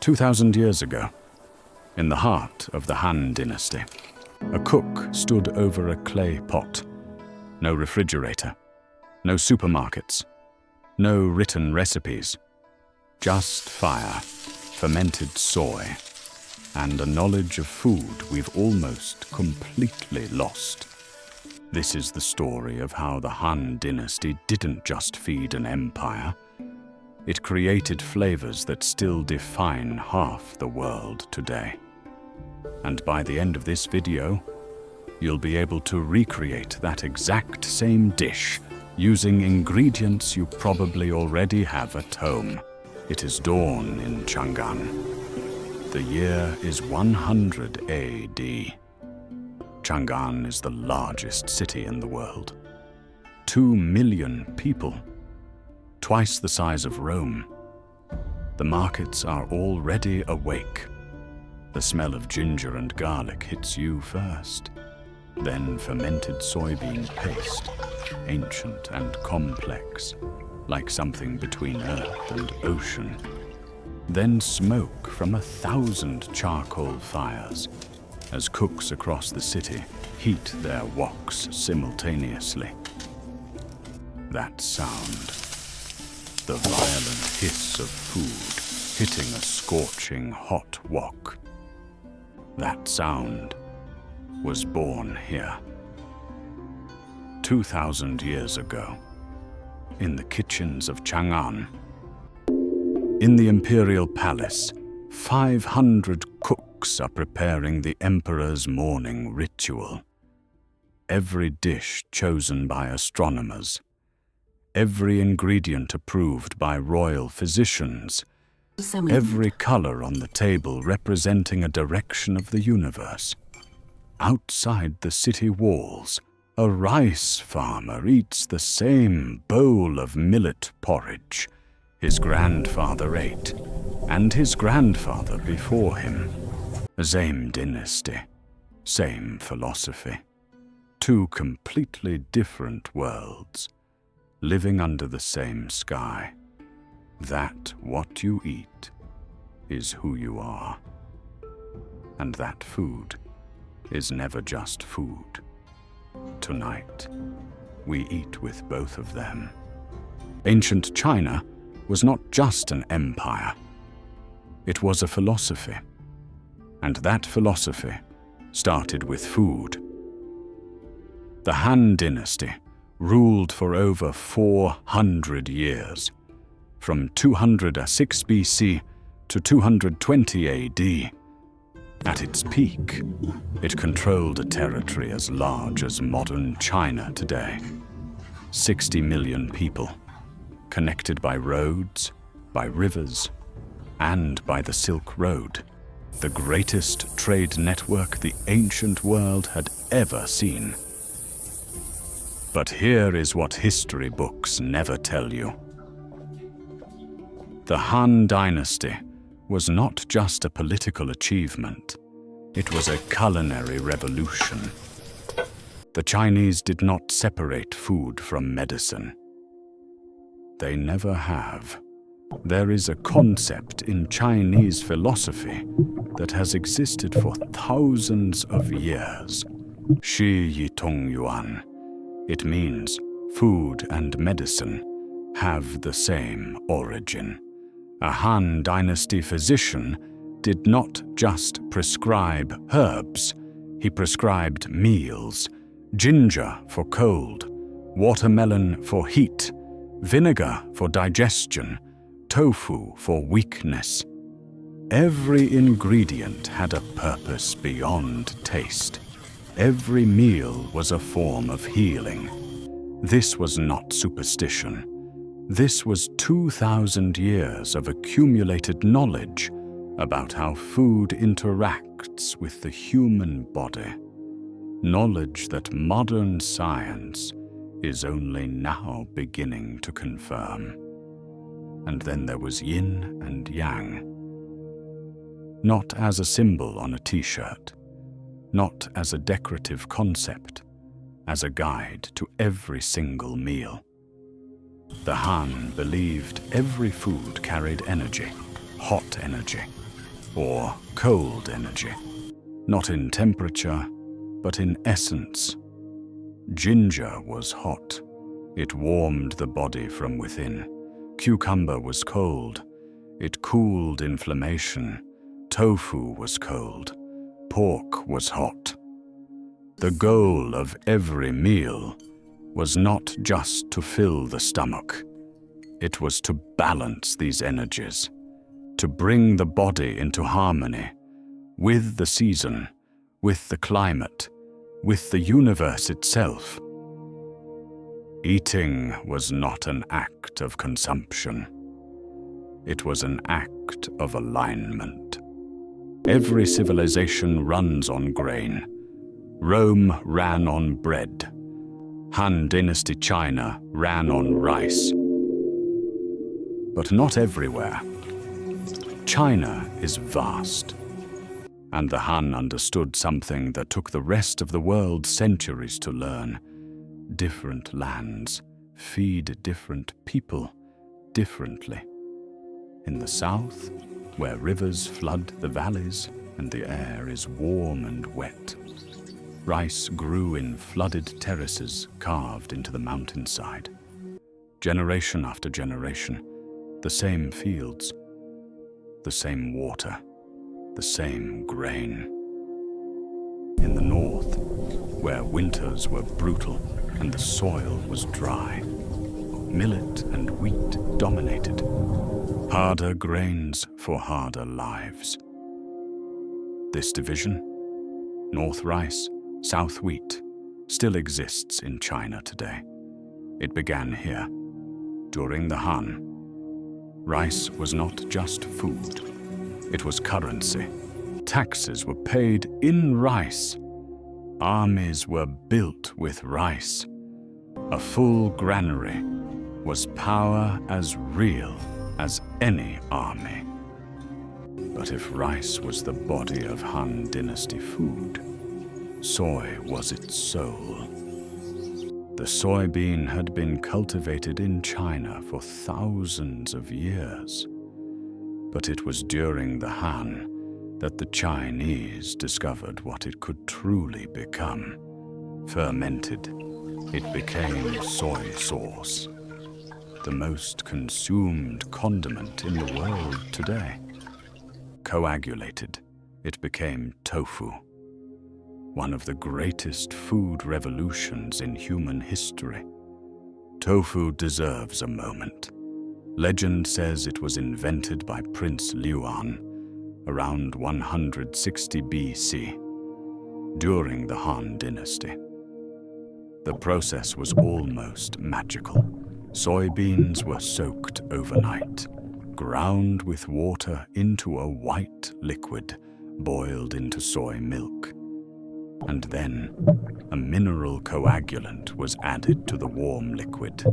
2,000 years ago, in the heart of the Han Dynasty, a cook stood over a clay pot. No refrigerator, no supermarkets, no written recipes, just fire, fermented soy, and a knowledge of food we've almost completely lost. This is the story of how the Han Dynasty didn't just feed an empire. It created flavors that still define half the world today. And by the end of this video, you'll be able to recreate that exact same dish using ingredients you probably already have at home. It is dawn in Chang'an. The year is 100 AD. Chang'an is the largest city in the world. 2 million people, twice the size of Rome. The markets are already awake. The smell of ginger and garlic hits you first. Then fermented soybean paste, ancient and complex, like something between earth and ocean. Then smoke from 1,000 charcoal fires, as cooks across the city heat their woks simultaneously. That sound, the violent hiss of food hitting a scorching hot wok, that sound was born here. 2,000 years ago, in the kitchens of Chang'an. In the Imperial Palace, 500 cooks are preparing the emperor's morning ritual. Every dish chosen by astronomers, every ingredient approved by royal physicians, every color on the table representing a direction of the universe. Outside the city walls, a rice farmer eats the same bowl of millet porridge his grandfather ate, and his grandfather before him. Same dynasty, same philosophy. Two completely different worlds, living under the same sky. That what you eat is who you are. And that food is never just food. Tonight, we eat with both of them. Ancient China was not just an empire. It was a philosophy. And that philosophy started with food. The Han Dynasty ruled for over 400 years, from 206 BC to 220 AD. At its peak, it controlled a territory as large as modern China today. 60 million people, connected by roads, by rivers, and by the Silk Road, the greatest trade network the ancient world had ever seen. But here is what history books never tell you. The Han Dynasty was not just a political achievement, it was a culinary revolution. The Chinese did not separate food from medicine. They never have. There is a concept in Chinese philosophy that has existed for thousands of years. Shi Yi Tong Yuan. It means food and medicine have the same origin. A Han Dynasty physician did not just prescribe herbs, he prescribed meals, ginger for cold, watermelon for heat, vinegar for digestion, tofu for weakness. Every ingredient had a purpose beyond taste. Every meal was a form of healing. This was not superstition. This was 2,000 years of accumulated knowledge about how food interacts with the human body. Knowledge that modern science is only now beginning to confirm. And then there was Yin and Yang. Not as a symbol on a t-shirt, not as a decorative concept, as a guide to every single meal. The Han believed every food carried energy, hot energy, or cold energy, not in temperature, but in essence. Ginger was hot. It warmed the body from within. Cucumber was cold. It cooled inflammation. Tofu was cold. Pork was hot. The goal of every meal was not just to fill the stomach. It was to balance these energies, to bring the body into harmony with the season, with the climate, with the universe itself. Eating was not an act of consumption. It was an act of alignment. Every civilization runs on grain. Rome ran on bread. Han Dynasty China ran on rice. But not everywhere. China is vast, and the Han understood something that took the rest of the world centuries to learn. Different lands feed different people differently. In the south, where rivers flood the valleys and the air is warm and wet, rice grew in flooded terraces carved into the mountainside. Generation after generation, the same fields, the same water, the same grain. In the north, where winters were brutal and the soil was dry, millet and wheat dominated. Harder grains for harder lives. This division, North rice, South wheat, still exists in China today. It began here, during the Han. Rice was not just food. It was currency. Taxes were paid in rice. Armies were built with rice. A full granary was power as real as any army. But if rice was the body of Han Dynasty food, soy was its soul. The soybean had been cultivated in China for thousands of years. But it was during the Han that the Chinese discovered what it could truly become. Fermented, it became soy sauce, the most consumed condiment in the world today. Coagulated, it became tofu, one of the greatest food revolutions in human history. Tofu deserves a moment. Legend says it was invented by Prince Yuan around 160 BC, during the Han Dynasty. The process was almost magical. Soybeans were soaked overnight, ground with water into a white liquid, boiled into soy milk. And then, a mineral coagulant was added to the warm liquid.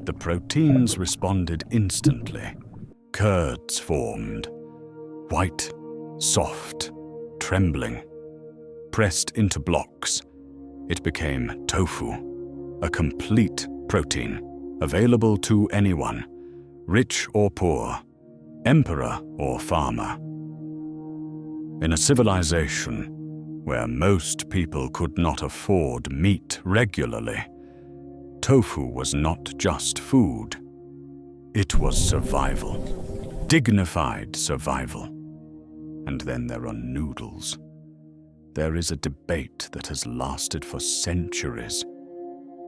The proteins responded instantly. Curds formed, white, soft, trembling. Pressed into blocks, it became tofu, a complete protein, available to anyone, rich or poor, emperor or farmer. In a civilization where most people could not afford meat regularly, tofu was not just food. It was survival, dignified survival. And then there are noodles. There is a debate that has lasted for centuries.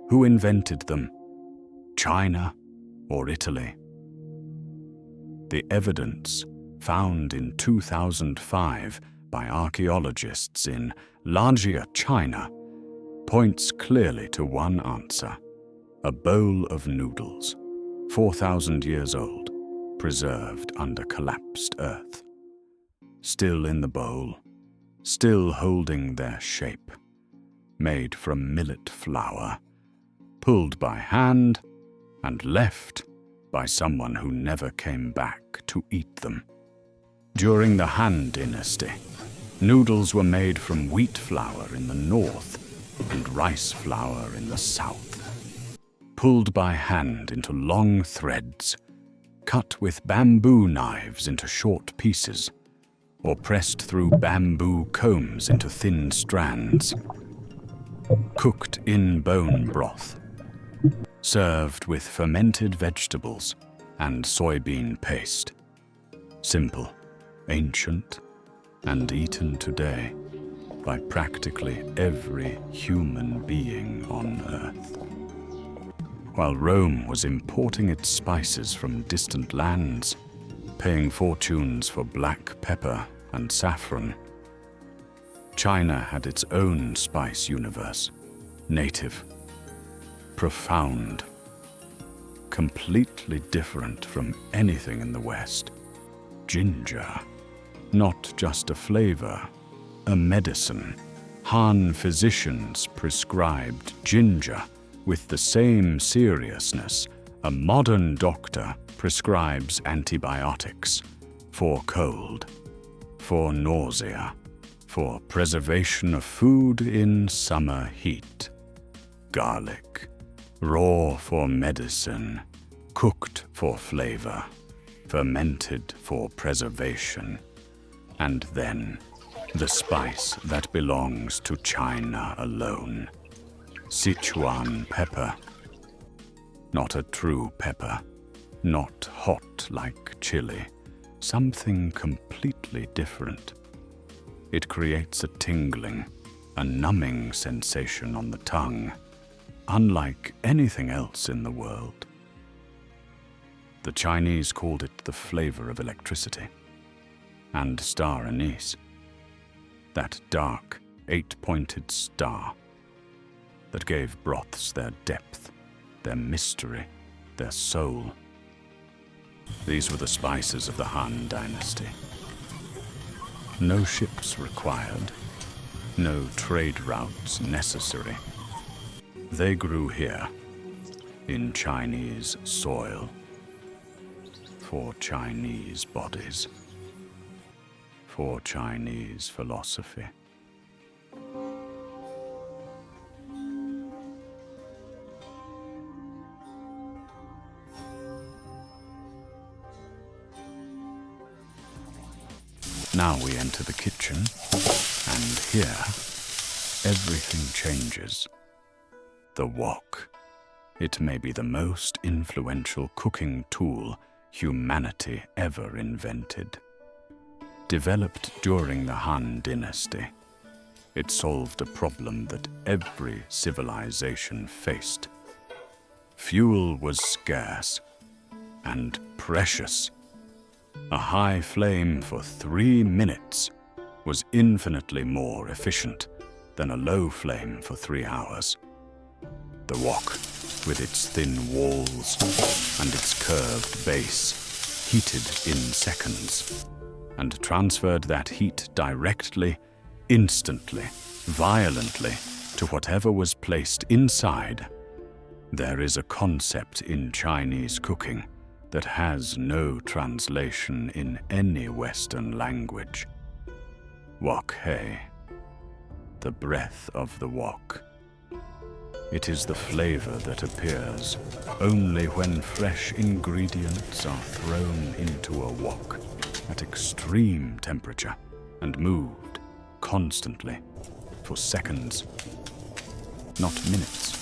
Who invented them? China or Italy? The evidence found in 2005 by archaeologists in Huangjiu, China, points clearly to one answer: a bowl of noodles, 4,000 years old, preserved under collapsed earth. Still in the bowl, still holding their shape, made from millet flour, pulled by hand and left by someone who never came back to eat them. During the Han Dynasty, noodles were made from wheat flour in the north and rice flour in the south, pulled by hand into long threads, cut with bamboo knives into short pieces, or pressed through bamboo combs into thin strands. Cooked in bone broth, served with fermented vegetables and soybean paste. Simple, ancient, and eaten today by practically every human being on Earth. While Rome was importing its spices from distant lands, paying fortunes for black pepper and saffron, China had its own spice universe, native, profound, completely different from anything in the West. Ginger, not just a flavor, a medicine. Han physicians prescribed ginger with the same seriousness a modern doctor prescribes antibiotics for cold, for nausea, for preservation of food in summer heat. Garlic, raw for medicine, cooked for flavor, fermented for preservation, and then the spice that belongs to China alone, Sichuan pepper. Not a true pepper, not hot like chili, something completely different. It creates a tingling, a numbing sensation on the tongue, unlike anything else in the world. The Chinese called it the flavor of electricity, and star anise, that dark, 8-pointed star that gave broths their depth, their mystery, their soul. These were the spices of the Han Dynasty. No ships required, no trade routes necessary. They grew here, in Chinese soil, for Chinese bodies, for Chinese philosophy. Now we enter the kitchen, and here, everything changes. The wok. It may be the most influential cooking tool humanity ever invented. Developed during the Han Dynasty, it solved a problem that every civilization faced. Fuel was scarce and precious. A high flame for 3 minutes was infinitely more efficient than a low flame for 3 hours. The wok, with its thin walls and its curved base, heated in seconds, and transferred that heat directly, instantly, violently, to whatever was placed inside. There is a concept in Chinese cooking that has no translation in any Western language. Wok hei, the breath of the wok. It is the flavor that appears only when fresh ingredients are thrown into a wok at extreme temperature and moved constantly for seconds, not minutes,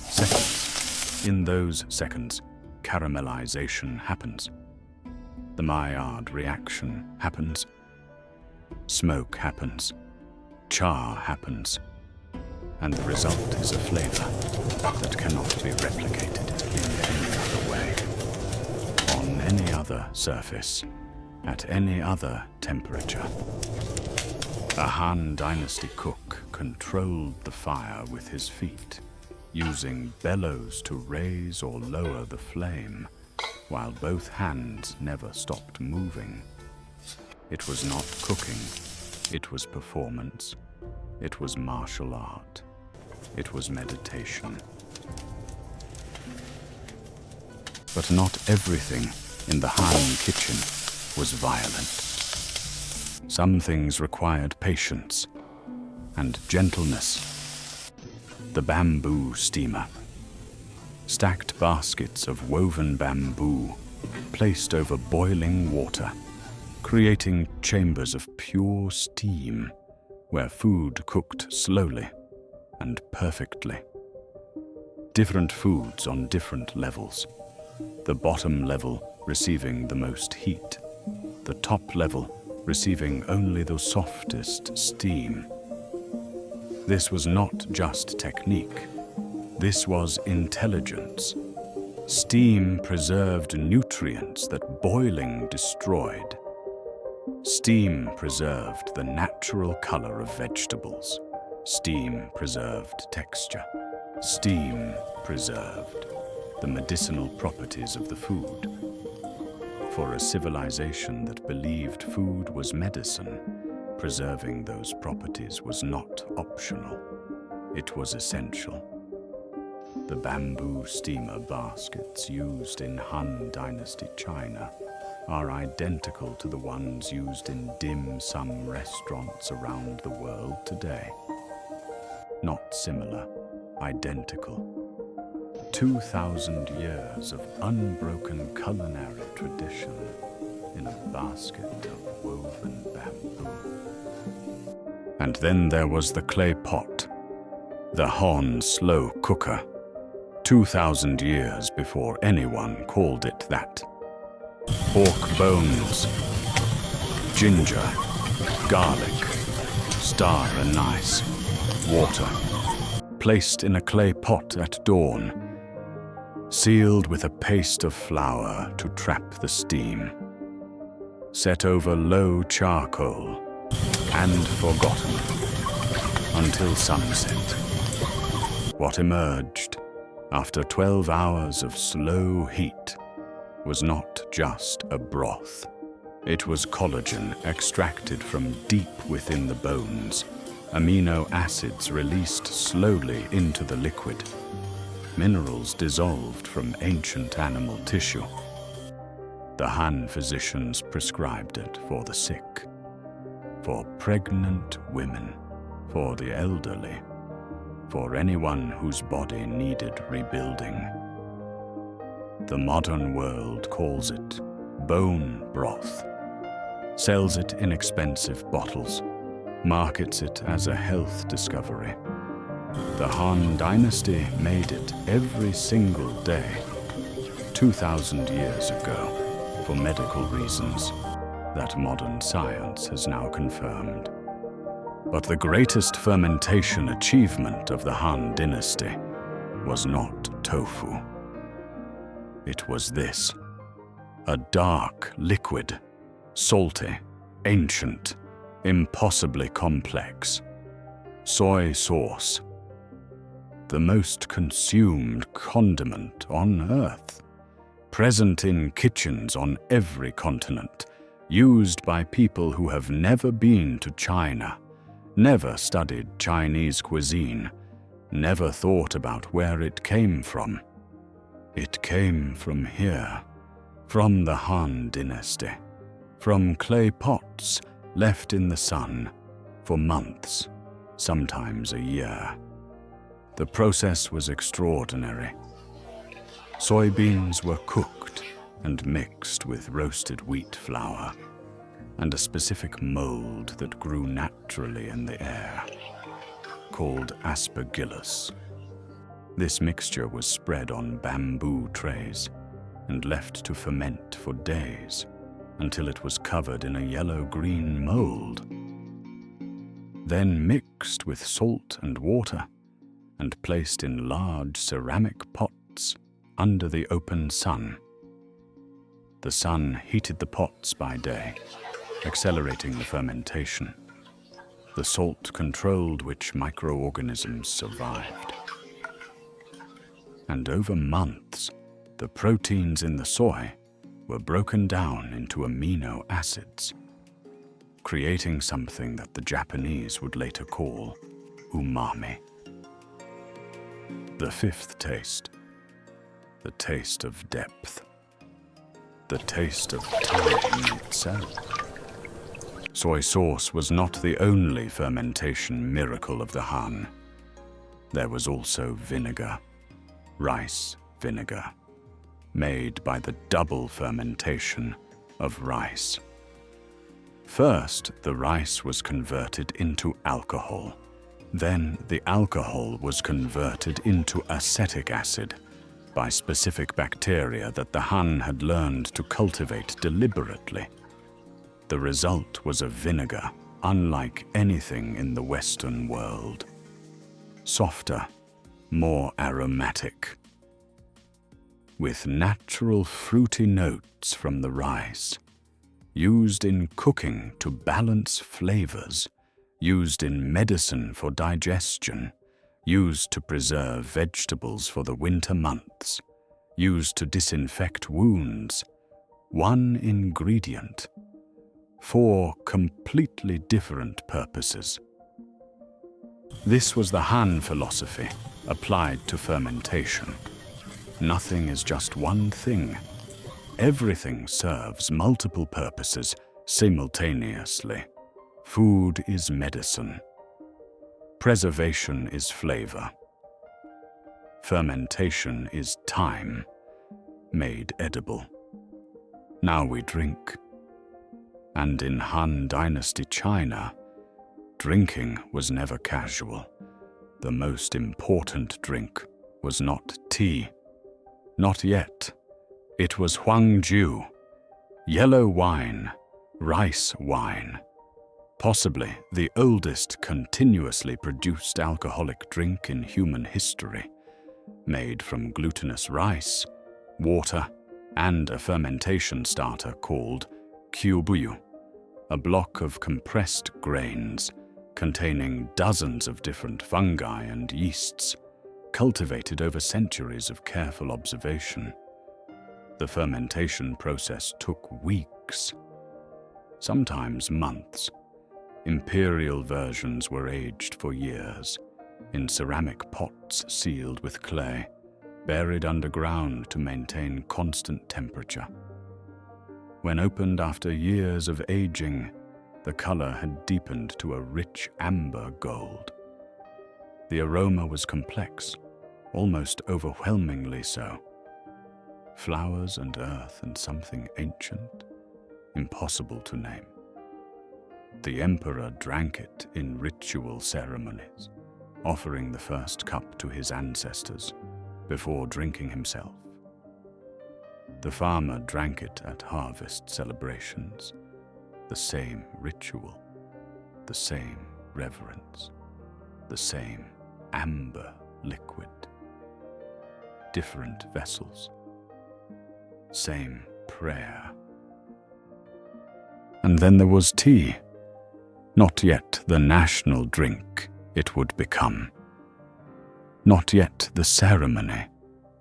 seconds. In those seconds, caramelization happens. The Maillard reaction happens. Smoke happens. Char happens. And the result is a flavor that cannot be replicated in any other way, on any other surface, at any other temperature. A Han Dynasty cook controlled the fire with his feet, using bellows to raise or lower the flame, while both hands never stopped moving. It was not cooking, it was performance, it was martial art, it was meditation. But not everything in the Han kitchen was violent. Some things required patience and gentleness. The bamboo steamer. Stacked baskets of woven bamboo placed over boiling water. creating chambers of pure steam where food cooked slowly and perfectly. Different foods on different levels, the bottom level receiving the most heat, the top level receiving only the softest steam. This was not just technique, this was intelligence. Steam preserved nutrients that boiling destroyed. Steam preserved the natural color of vegetables. Steam preserved texture. Steam preserved the medicinal properties of the food. For a civilization that believed food was medicine, preserving those properties was not optional. It was essential. The bamboo steamer baskets used in Han Dynasty China are identical to the ones used in dim sum restaurants around the world today. Not similar, identical. 2,000 years of unbroken culinary tradition in a basket of woven bamboo. And then there was the clay pot, the Han slow cooker, 2,000 years before anyone called it that. Pork bones, ginger, garlic, star anise, water, placed in a clay pot at dawn, sealed with a paste of flour to trap the steam, set over low charcoal and forgotten until sunset. What emerged after 12 hours of slow heat was not just a broth. It was collagen extracted from deep within the bones, amino acids released slowly into the liquid, minerals dissolved from ancient animal tissue. The Han physicians prescribed it for the sick, for pregnant women, for the elderly, for anyone whose body needed rebuilding. The modern world calls it bone broth, sells it in expensive bottles, markets it as a health discovery. The Han Dynasty made it every single day, 2,000 years ago, for medical reasons that modern science has now confirmed. But the greatest fermentation achievement of the Han Dynasty was not tofu. It was this, a dark liquid, salty, ancient, impossibly complex, soy sauce, the most consumed condiment on Earth, present in kitchens on every continent, used by people who have never been to China, never studied Chinese cuisine, never thought about where it came from. It came from here, from the Han Dynasty, from clay pots left in the sun for months, sometimes a year. The process was extraordinary. Soybeans were cooked and mixed with roasted wheat flour and a specific mold that grew naturally in the air, called aspergillus. This mixture was spread on bamboo trays and left to ferment for days until it was covered in a yellow-green mold, then mixed with salt and water and placed in large ceramic pots under the open sun. The sun heated the pots by day, accelerating the fermentation. The salt controlled which microorganisms survived. And over months, the proteins in the soy were broken down into amino acids, creating something that the Japanese would later call umami. The fifth taste, the taste of depth, the taste of time itself. Soy sauce was not the only fermentation miracle of the Han. There was also vinegar, rice vinegar, made by the double fermentation of rice. First, the rice was converted into alcohol. Then the alcohol was converted into acetic acid by specific bacteria that the Han had learned to cultivate deliberately. The result was a vinegar unlike anything in the Western world. Softer, more aromatic, with natural fruity notes from the rice, used in cooking to balance flavors, used in medicine for digestion, used to preserve vegetables for the winter months, used to disinfect wounds. One ingredient, 4 completely different purposes. This was the Han philosophy applied to fermentation. Nothing is just one thing. Everything serves multiple purposes simultaneously. Food is medicine. Preservation is flavor. Fermentation is time, made edible. Now we drink. And in Han Dynasty China, drinking was never casual. The most important drink was not tea. Not yet. It was Huangjiu, yellow wine, rice wine. Possibly the oldest continuously produced alcoholic drink in human history, made from glutinous rice, water, and a fermentation starter called Huangjiu, a block of compressed grains containing dozens of different fungi and yeasts, cultivated over centuries of careful observation. The fermentation process took weeks, sometimes months. Imperial versions were aged for years, in ceramic pots sealed with clay, buried underground to maintain constant temperature. When opened after years of aging, the color had deepened to a rich amber gold. The aroma was complex, almost overwhelmingly so. Flowers and earth and something ancient, impossible to name. The emperor drank it in ritual ceremonies, offering the first cup to his ancestors before drinking himself. The farmer drank it at harvest celebrations, the same ritual, the same reverence, the same amber liquid. Different vessels, same prayer. And then there was tea, not yet the national drink it would become. Not yet the ceremony,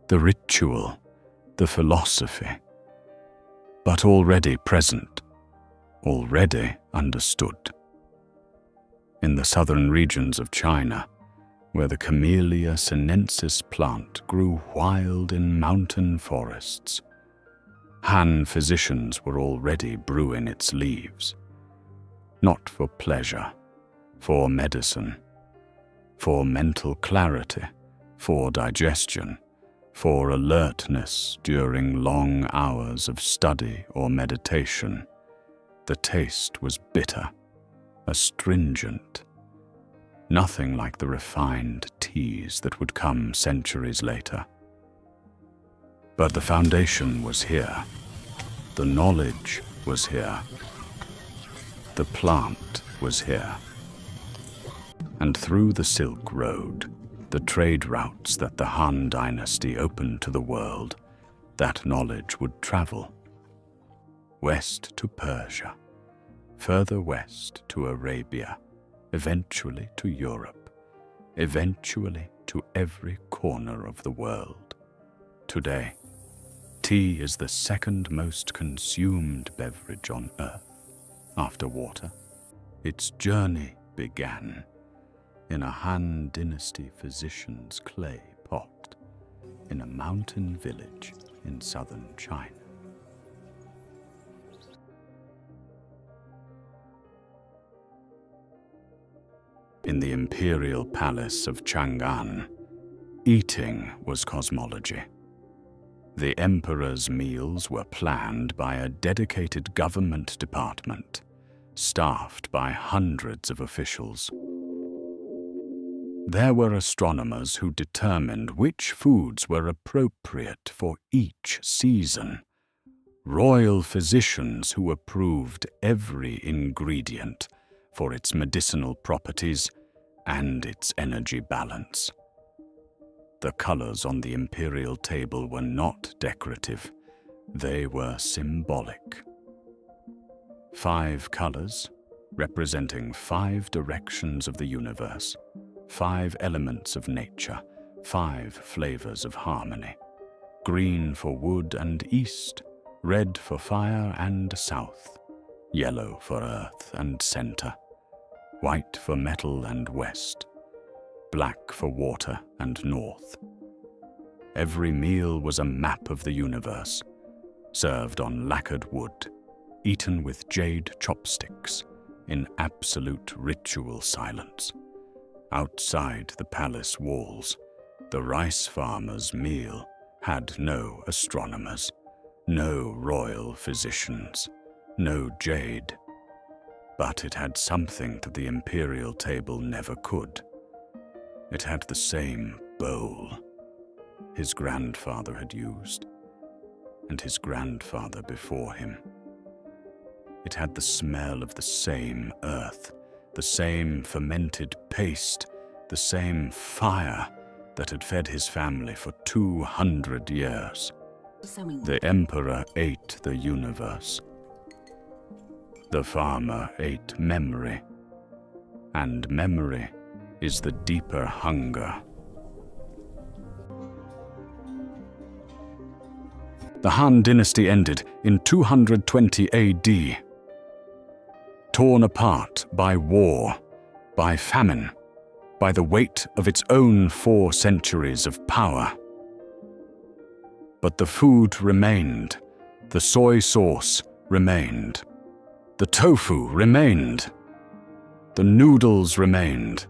the ritual, the philosophy, but already present, already understood. In the southern regions of China, where the Camellia sinensis plant grew wild in mountain forests, Han physicians were already brewing its leaves, not for pleasure, for medicine, for mental clarity, for digestion, for alertness during long hours of study or meditation. The taste was bitter, astringent, nothing like the refined teas that would come centuries later. But the foundation was here. The knowledge was here. The plant was here. And through the Silk Road, the trade routes that the Han Dynasty opened to the world, that knowledge would travel. West to Persia, further west to Arabia, eventually to Europe, eventually to every corner of the world. Today, tea is the second most consumed beverage on earth, after water. Its journey began in a Han Dynasty physician's clay pot in a mountain village in southern China. In the Imperial palace of Chang'an, eating was cosmology. The emperor's meals were planned by a dedicated government department, staffed by hundreds of officials. There were astronomers who determined which foods were appropriate for each season, royal physicians who approved every ingredient for its medicinal properties and its energy balance. The colors on the imperial table were not decorative, they were symbolic. 5 colors, representing 5 directions of the universe, 5 elements of nature, 5 flavors of harmony. Green for wood and east, red for fire and south, yellow for earth and center, white for metal and west, black for water and north. Every meal was a map of the universe, served on lacquered wood, eaten with jade chopsticks, in absolute ritual silence. Outside the palace walls, the rice farmer's meal had no astronomers, no royal physicians, no jade. But it had something that the imperial table never could. It had the same bowl his grandfather had used, and his grandfather before him. It had the smell of the same earth, the same fermented paste, the same fire that had fed his family for 200 years. The emperor ate the universe. The farmer ate memory, and memory is the deeper hunger. The Han Dynasty ended in 220 AD. Torn apart by war, by famine, by the weight of its own 4 centuries of power. But the food remained, the soy sauce remained, the tofu remained, the noodles remained,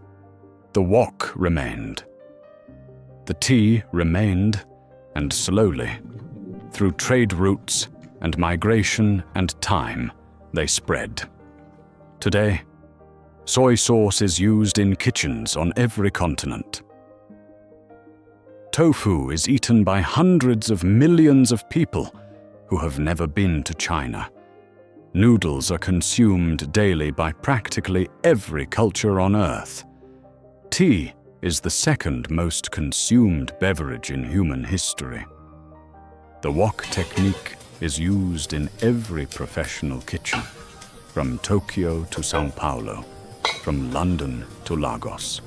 the wok remained, the tea remained, and slowly, through trade routes and migration and time, they spread. Today, soy sauce is used in kitchens on every continent. Tofu is eaten by hundreds of millions of people who have never been to China. Noodles are consumed daily by practically every culture on Earth. Tea is the second most consumed beverage in human history. The wok technique is used in every professional kitchen, from Tokyo to São Paulo, from London to Lagos.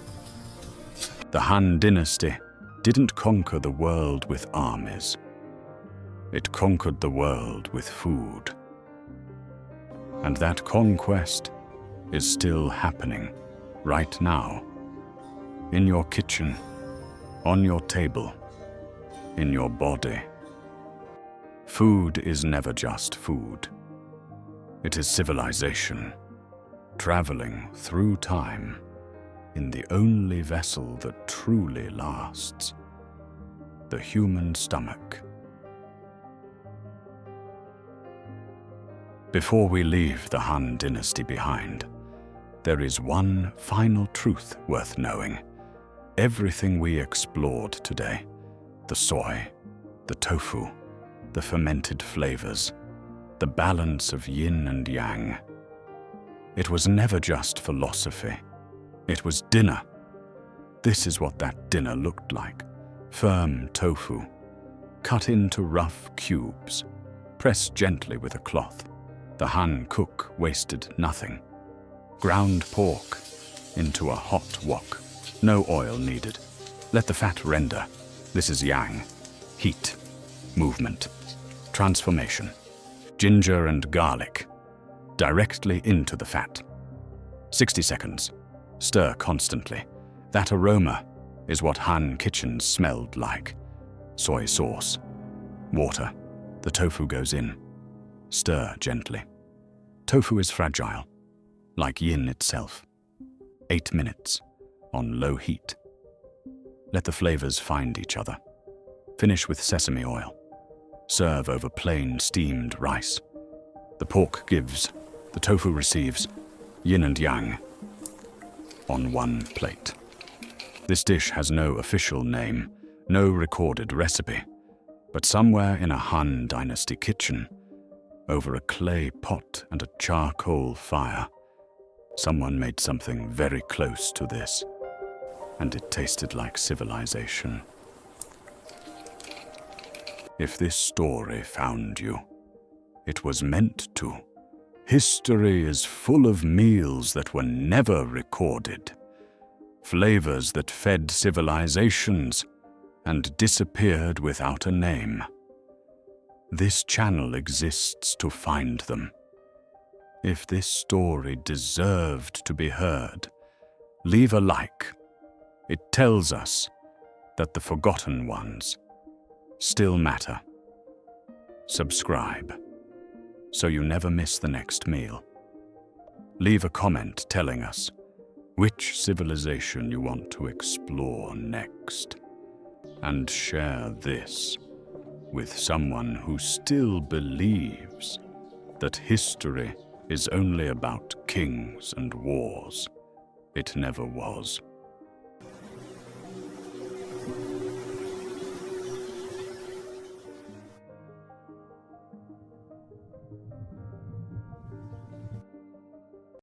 The Han Dynasty didn't conquer the world with armies. It conquered the world with food. And that conquest is still happening right now, in your kitchen, on your table, in your body. Food is never just food. It is civilization, traveling through time in the only vessel that truly lasts, the human stomach. Before we leave the Han Dynasty behind, there is one final truth worth knowing. Everything we explored today, the soy, the tofu, the fermented flavors, the balance of yin and yang. It was never just philosophy. It was dinner. This is what that dinner looked like. Firm tofu, cut into rough cubes, pressed gently with a cloth. The Han cook wasted nothing. Ground pork into a hot wok. No oil needed. Let the fat render. This is yang. Heat. Movement. Transformation. Ginger and garlic. Directly into the fat. 60 seconds. Stir constantly. That aroma is what Han kitchens smelled like. Soy sauce. Water. The tofu goes in. Stir gently. Tofu is fragile, like yin itself. 8 minutes, on low heat. Let the flavors find each other. Finish with sesame oil. Serve over plain steamed rice. The pork gives, The tofu receives Yin and Yang on one plate. This dish has no official name, no recorded recipe, but somewhere in a Han Dynasty kitchen, over a clay pot and a charcoal fire, someone made something very close to this, and it tasted like civilization. If this story found you, it was meant to. History is full of meals that were never recorded, flavors that fed civilizations and disappeared without a name. This channel exists to find them. If this story deserved to be heard, leave a like. It tells us that the forgotten ones still matter. Subscribe so you never miss the next meal. Leave a comment telling us which civilization you want to explore next. And share this with someone who still believes that history is only about kings and wars. It never was.